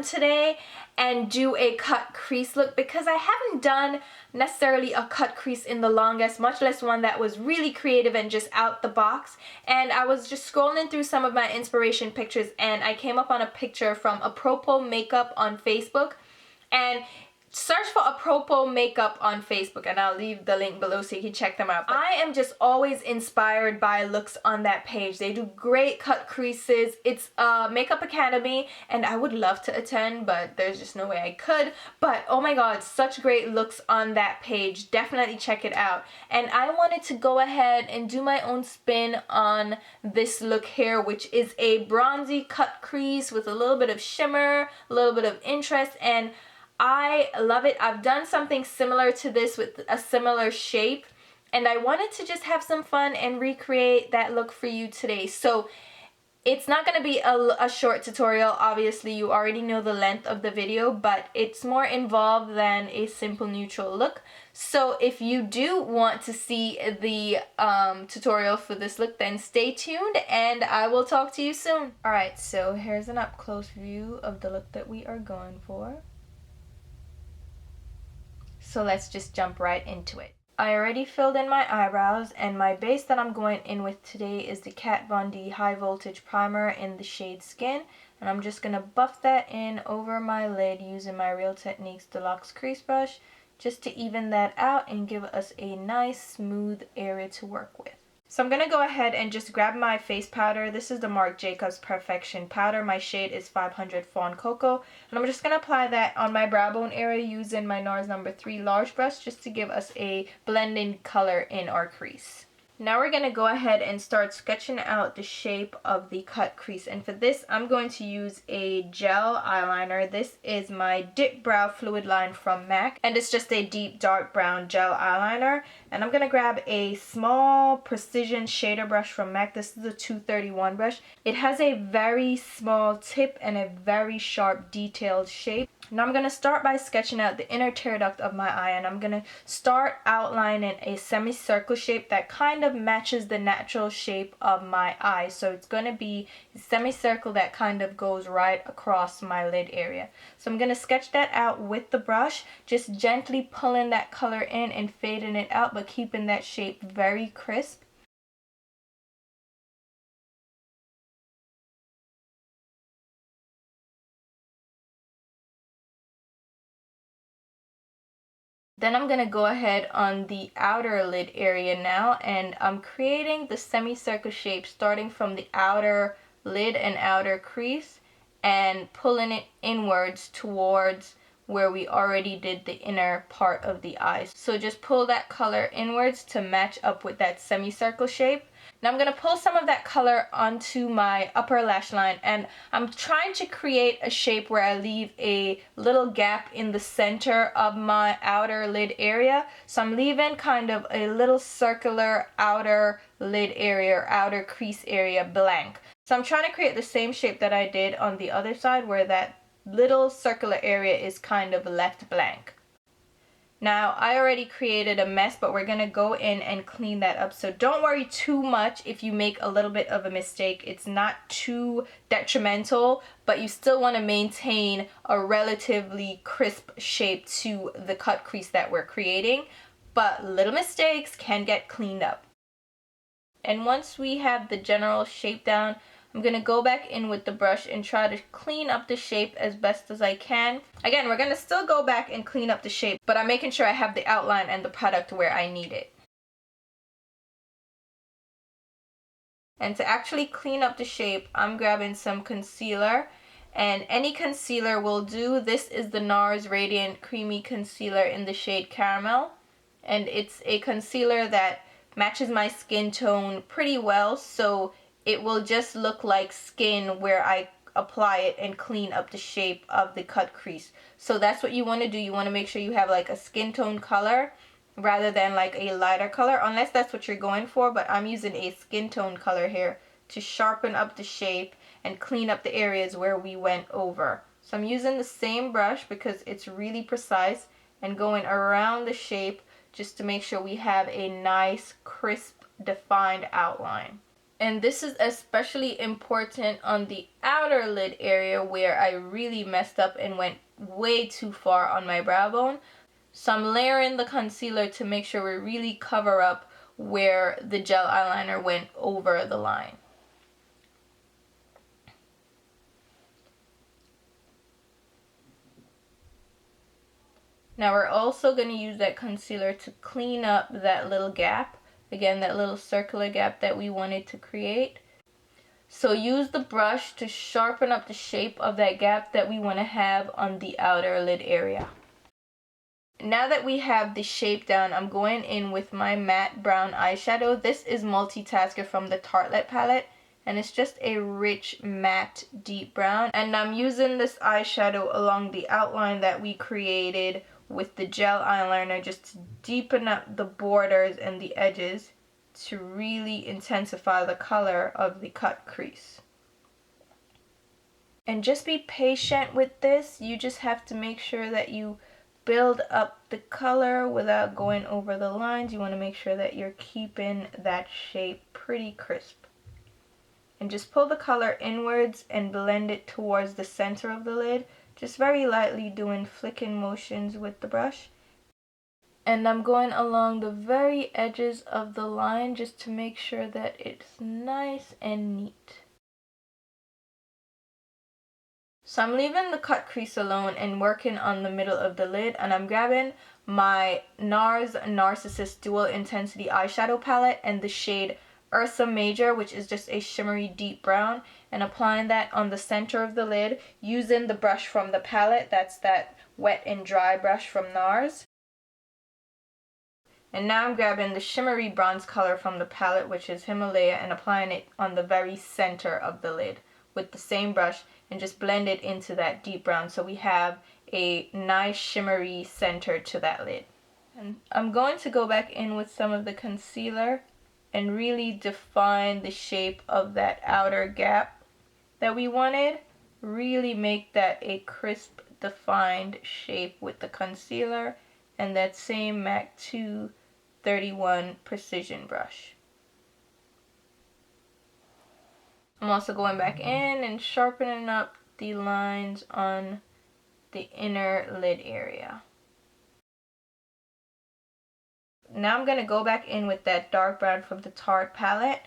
today and do a cut crease look because I haven't done necessarily a cut crease in the longest, much less one that was really creative and just out the box. And I was just scrolling through some of my inspiration pictures and I came up on a picture from Apropos Makeup on Facebook. And search for Apropos Makeup on Facebook and I'll leave the link below so you can check them out. But I am just always inspired by looks on that page. They do great cut creases. It's a makeup academy and I would love to attend, but there's just no way I could. But oh my god, such great looks on that page. Definitely check it out. And I wanted to go ahead and do my own spin on this look here, which is a bronzy cut crease with a little bit of shimmer, a little bit of interest, and I love it. I've done something similar to this with a similar shape and I wanted to just have some fun and recreate that look for you today. So it's not going to be a short tutorial. Obviously you already know the length of the video, but it's more involved than a simple neutral look. So if you do want to see the tutorial for this look, then stay tuned and I will talk to you soon. Alright, so here's an up close view of the look that we are going for. So let's just jump right into it. I already filled in my eyebrows and my base that I'm going in with today is the Kat Von D High Voltage Primer in the shade Skin. And I'm just going to buff that in over my lid using my Real Techniques Deluxe Crease Brush just to even that out and give us a nice smooth area to work with. So I'm going to go ahead and just grab my face powder. This is the Marc Jacobs Perfection Powder. My shade is 500 Fawn Cocoa. And I'm just going to apply that on my brow bone area using my NARS No. 3 large brush just to give us a blending color in our crease. Now we're going to go ahead and start sketching out the shape of the cut crease. And for this, I'm going to use a gel eyeliner. This is my Dip Brow Fluid Line from MAC. And it's just a deep dark brown gel eyeliner. And I'm going to grab a small precision shader brush from MAC. This is a 231 brush. It has a very small tip and a very sharp detailed shape. Now I'm going to start by sketching out the inner tear duct of my eye, and I'm going to start outlining a semicircle shape that kind of matches the natural shape of my eye. So it's going to be a semicircle that kind of goes right across my lid area. So I'm going to sketch that out with the brush, just gently pulling that color in and fading it out, but keeping that shape very crisp. Then I'm going to go ahead on the outer lid area now, and I'm creating the semicircle shape starting from the outer lid and outer crease and pulling it inwards towards where we already did the inner part of the eyes. So just pull that color inwards to match up with that semicircle shape. Now I'm going to pull some of that color onto my upper lash line, and I'm trying to create a shape where I leave a little gap in the center of my outer lid area. So I'm leaving kind of a little circular outer lid area or outer crease area blank. So I'm trying to create the same shape that I did on the other side where that little circular area is kind of left blank. Now, I already created a mess, but we're going to go in and clean that up. So don't worry too much if you make a little bit of a mistake. It's not too detrimental, but you still want to maintain a relatively crisp shape to the cut crease that we're creating. But little mistakes can get cleaned up. And once we have the general shape down, I'm going to go back in with the brush and try to clean up the shape as best as I can. Again, we're going to still go back and clean up the shape, but I'm making sure I have the outline and the product where I need it. And to actually clean up the shape, I'm grabbing some concealer, and any concealer will do. This is the NARS Radiant Creamy Concealer in the shade Caramel, and it's a concealer that matches my skin tone pretty well, so it will just look like skin where I apply it and clean up the shape of the cut crease. So that's what you want to do. You want to make sure you have like a skin tone color rather than like a lighter color, unless that's what you're going for, but I'm using a skin tone color here to sharpen up the shape and clean up the areas where we went over. So I'm using the same brush because it's really precise and going around the shape just to make sure we have a nice, crisp, defined outline. And this is especially important on the outer lid area where I really messed up and went way too far on my brow bone. So I'm layering the concealer to make sure we really cover up where the gel eyeliner went over the line. Now we're also going to use that concealer to clean up that little gap. Again, that little circular gap that we wanted to create. So use the brush to sharpen up the shape of that gap that we want to have on the outer lid area. Now that we have the shape down, I'm going in with my matte brown eyeshadow. This is Multitasker from the Tartelette palette, and it's just a rich matte deep brown. And I'm using this eyeshadow along the outline that we created with the gel eyeliner just to deepen up the borders and the edges to really intensify the color of the cut crease. And just be patient with this. You just have to make sure that you build up the color without going over the lines. You want to make sure that you're keeping that shape pretty crisp. And just pull the color inwards and blend it towards the center of the lid. Just very lightly doing flicking motions with the brush. And I'm going along the very edges of the line just to make sure that it's nice and neat. So I'm leaving the cut crease alone and working on the middle of the lid, and I'm grabbing my NARS Narcissist Dual Intensity Eyeshadow Palette and the shade Ursa Major, which is just a shimmery deep brown, and applying that on the center of the lid using the brush from the palette. That's that wet and dry brush from NARS. And now I'm grabbing the shimmery bronze color from the palette, which is Himalaya, and applying it on the very center of the lid with the same brush and just blend it into that deep brown so we have a nice shimmery center to that lid. And I'm going to go back in with some of the concealer and really define the shape of that outer gap that we wanted. Really make that a crisp, defined shape with the concealer and that same MAC 231 precision brush. I'm also going back in and sharpening up the lines on the inner lid area. Now I'm going to go back in with that dark brown from the Tarte palette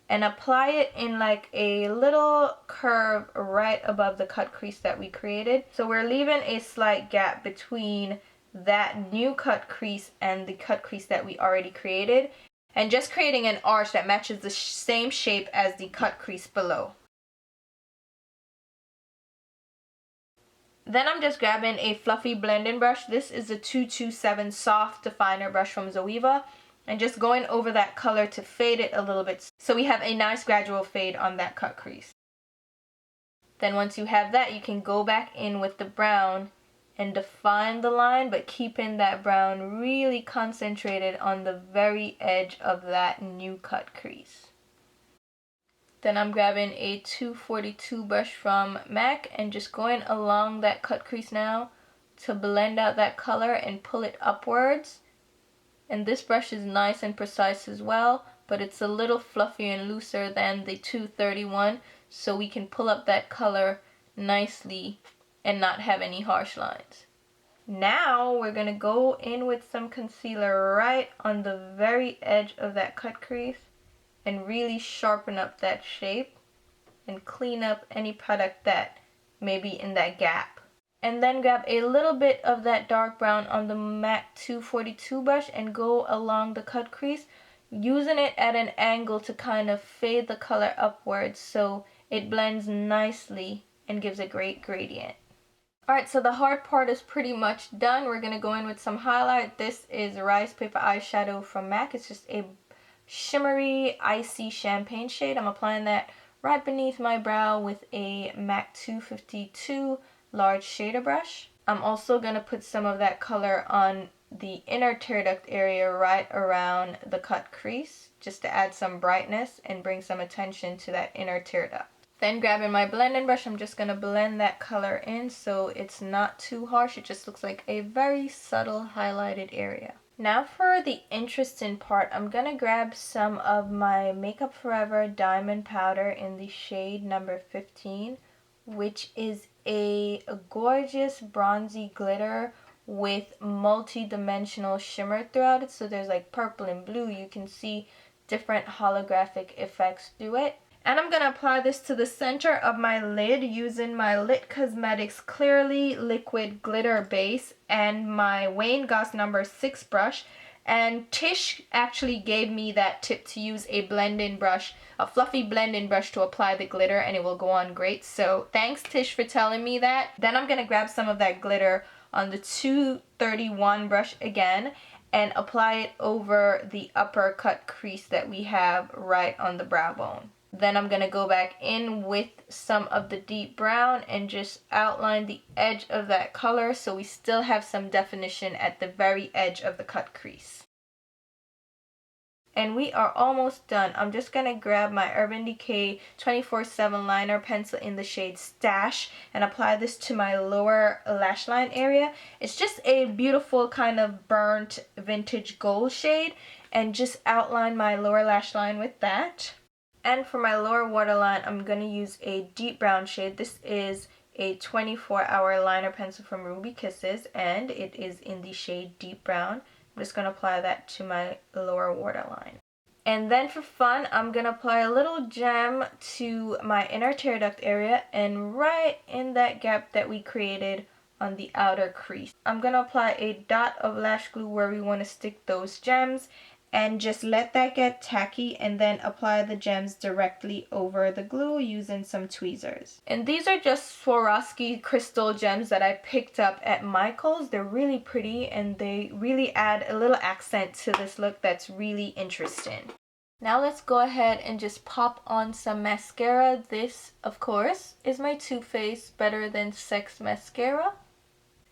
and apply it in like a little curve right above the cut crease that we created. So we're leaving a slight gap between that new cut crease and the cut crease that we already created, and just creating an arch that matches the same shape as the cut crease below. Then I'm just grabbing a fluffy blending brush. This is the 227 Soft Definer brush from Zoeva, and just going over that color to fade it a little bit so we have a nice gradual fade on that cut crease. Then once you have that, you can go back in with the brown and define the line, but keeping that brown really concentrated on the very edge of that new cut crease. Then I'm grabbing a 242 brush from MAC and just going along that cut crease now to blend out that color and pull it upwards. And this brush is nice and precise as well, but it's a little fluffier and looser than the 231, so we can pull up that color nicely and not have any harsh lines. Now we're going to go in with some concealer right on the very edge of that cut crease and really sharpen up that shape and clean up any product that may be in that gap. And then grab a little bit of that dark brown on the MAC 242 brush and go along the cut crease, using it at an angle to kind of fade the color upwards so it blends nicely and gives a great gradient. Alright, so the hard part is pretty much done. We're going to go in with some highlight. This is Rice Paper Eyeshadow from MAC. It's just a shimmery, icy champagne shade. I'm applying that right beneath my brow with a MAC 252 large shader brush. I'm also going to put some of that color on the inner tear duct area right around the cut crease, just to add some brightness and bring some attention to that inner tear duct. Then grabbing my blending brush, I'm just going to blend that color in so it's not too harsh. It just looks like a very subtle highlighted area. Now for the interesting part, I'm gonna grab some of my Makeup Forever Diamond Powder in the shade number 15, which is a gorgeous bronzy glitter with multi-dimensional shimmer throughout it. So there's like purple and blue. You can see different holographic effects through it. And I'm going to apply this to the center of my lid using my Lit Cosmetics Clearly Liquid Glitter Base and my Wayne Goss number 6 brush. And Tish actually gave me that tip to use a blend-in brush, a fluffy blend-in brush to apply the glitter, and it will go on great. So thanks, Tish, for telling me that. Then I'm going to grab some of that glitter on the 231 brush again and apply it over the upper cut crease that we have right on the brow bone. Then I'm going to go back in with some of the deep brown and just outline the edge of that color so we still have some definition at the very edge of the cut crease. And we are almost done. I'm just going to grab my Urban Decay 24/7 liner pencil in the shade Stash and apply this to my lower lash line area. It's just a beautiful kind of burnt vintage gold shade, and just outline my lower lash line with that. And for my lower waterline, I'm going to use a deep brown shade. This is a 24-hour liner pencil from Ruby Kisses, and it is in the shade Deep Brown. I'm just going to apply that to my lower waterline. And then for fun, I'm going to apply a little gem to my inner tear duct area and right in that gap that we created on the outer crease. I'm going to apply a dot of lash glue where we want to stick those gems, and just let that get tacky and then apply the gems directly over the glue using some tweezers. And these are just Swarovski crystal gems that I picked up at Michael's. They're really pretty and they really add a little accent to this look that's really interesting. Now let's go ahead and just pop on some mascara. This, of course, is my Too Faced Better Than Sex mascara.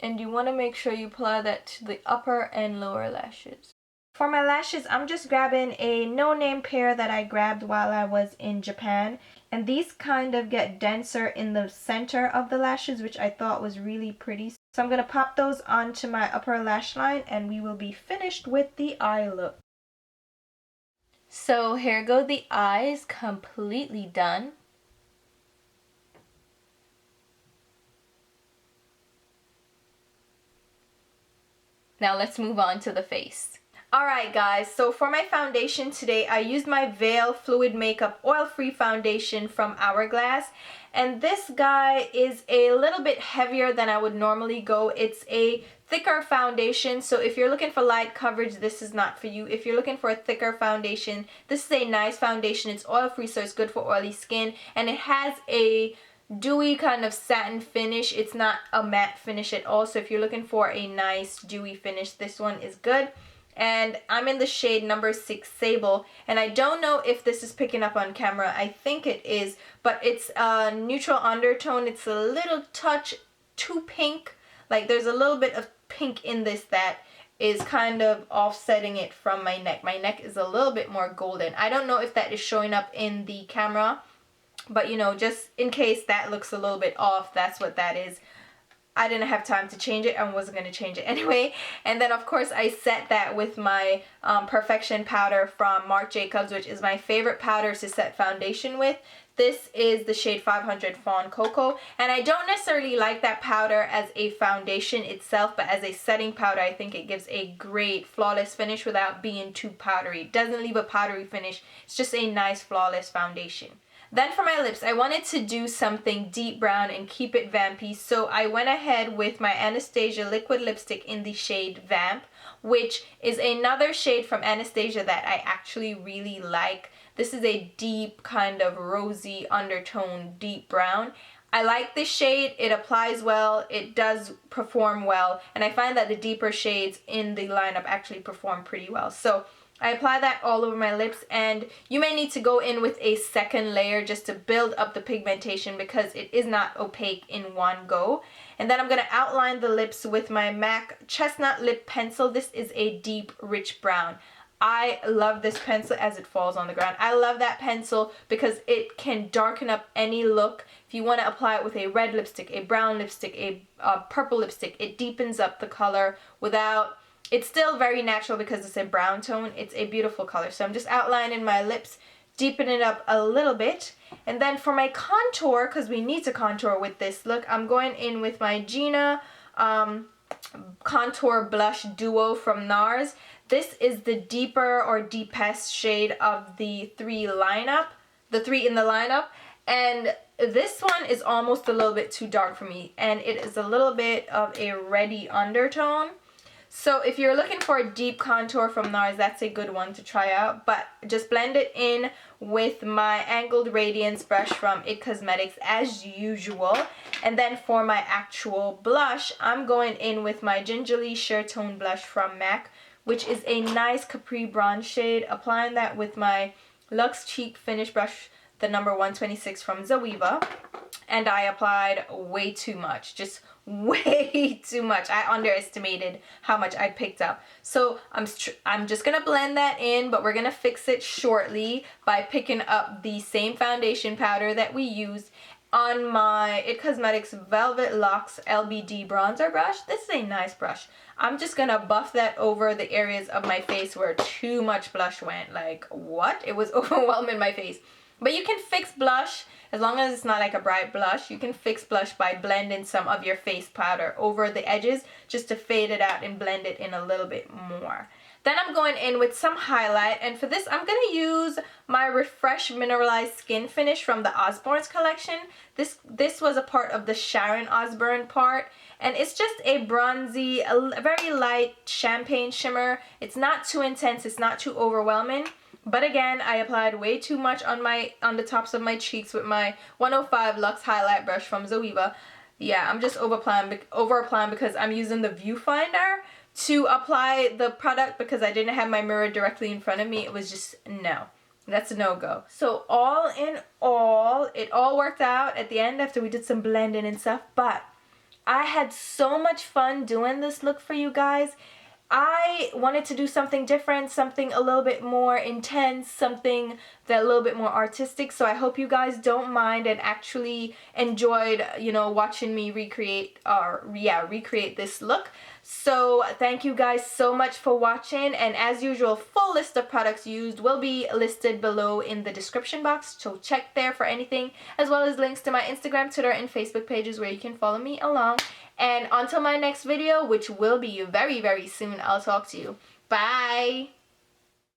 And you want to make sure you apply that to the upper and lower lashes. For my lashes, I'm just grabbing a no-name pair that I grabbed while I was in Japan. And these kind of get denser in the center of the lashes, which I thought was really pretty. So I'm going to pop those onto my upper lash line and we will be finished with the eye look. So here go the eyes, completely done. Now let's move on to the face. Alright guys, so for my foundation today, I used my Veil Fluid Makeup Oil-Free Foundation from Hourglass. And this guy is a little bit heavier than I would normally go. It's a thicker foundation, so if you're looking for light coverage, this is not for you. If you're looking for a thicker foundation, this is a nice foundation. It's oil-free, so it's good for oily skin. And it has a dewy kind of satin finish. It's not a matte finish at all, so if you're looking for a nice dewy finish, this one is good. And I'm in the shade number 6 Sable, and I don't know if this is picking up on camera. I think it is, but it's a neutral undertone. It's a little touch too pink. Like there's a little bit of pink in this that is kind of offsetting it from my neck. My neck is a little bit more golden. I don't know if that is showing up in the camera, but you know, just in case that looks a little bit off, that's what that is. I didn't have time to change it. I wasn't going to change it anyway. And then of course I set that with my Perfection powder from Marc Jacobs, which is my favorite powder to set foundation with. This is the shade 500 Fawn Cocoa, and I don't necessarily like that powder as a foundation itself, but as a setting powder I think it gives a great flawless finish without being too powdery. It doesn't leave a powdery finish. It's just a nice flawless foundation. Then for my lips, I wanted to do something deep brown and keep it vampy, so I went ahead with my Anastasia liquid lipstick in the shade Vamp, which is another shade from Anastasia that I actually really like. This is a deep kind of rosy undertone deep brown. I like this shade. It applies well, it does perform well, and I find that the deeper shades in the lineup actually perform pretty well. So I apply that all over my lips, and you may need to go in with a second layer just to build up the pigmentation because it is not opaque in one go. And then I'm going to outline the lips with my MAC Chestnut Lip Pencil. This is a deep, rich brown. I love this pencil as it falls on the ground. I love that pencil because it can darken up any look. If you want to apply it with a red lipstick, a brown lipstick, a purple lipstick, it deepens up the color without it's still very natural because it's a brown tone. It's a beautiful color. So I'm just outlining my lips, deepen it up a little bit. And then for my contour, because we need to contour with this look, I'm going in with my Gina Contour Blush Duo from NARS. This is the deeper or deepest shade of the three in the lineup. And this one is almost a little bit too dark for me. And it is a little bit of a reddy undertone. So if you're looking for a deep contour from NARS, that's a good one to try out. But just blend it in with my Angled Radiance brush from IT Cosmetics as usual. And then for my actual blush, I'm going in with my Gingerly Sheer Tone blush from MAC, which is a nice Capri Bronze shade. Applying that with my Luxe Cheek Finish brush, the number 126 from Zoeva. And I applied way too much, just way too much. I underestimated how much I picked up. So I'm just gonna blend that in, but we're gonna fix it shortly by picking up the same foundation powder that we used on my IT Cosmetics Velvet Locks LBD bronzer brush. This is a nice brush. I'm just gonna buff that over the areas of my face where too much blush went. Like, what? It was overwhelming my face. But you can fix blush, as long as it's not like a bright blush, you can fix blush by blending some of your face powder over the edges just to fade it out and blend it in a little bit more. Then I'm going in with some highlight, and for this I'm going to use my Refresh Mineralized Skin Finish from the Osbourne's collection. This was a part of the Sharon Osbourne part, and it's just a bronzy, a very light champagne shimmer. It's not too intense, it's not too overwhelming. But again, I applied way too much on the tops of my cheeks with my 105 Luxe Highlight Brush from Zoeva. Yeah, I'm just over applying because I'm using the viewfinder to apply the product because I didn't have my mirror directly in front of me. It was just, no. That's a no-go. So all in all, it all worked out at the end after we did some blending and stuff. But I had so much fun doing this look for you guys. I wanted to do something different, something a little bit more intense, something that a little bit more artistic. So I hope you guys don't mind and actually enjoyed, you know, watching me recreate this look. So thank you guys so much for watching, and as usual, full list of products used will be listed below in the description box, so check there for anything, as well as links to my Instagram, Twitter, and Facebook pages where you can follow me along. And until my next video, which will be very, very soon, I'll talk to you. Bye!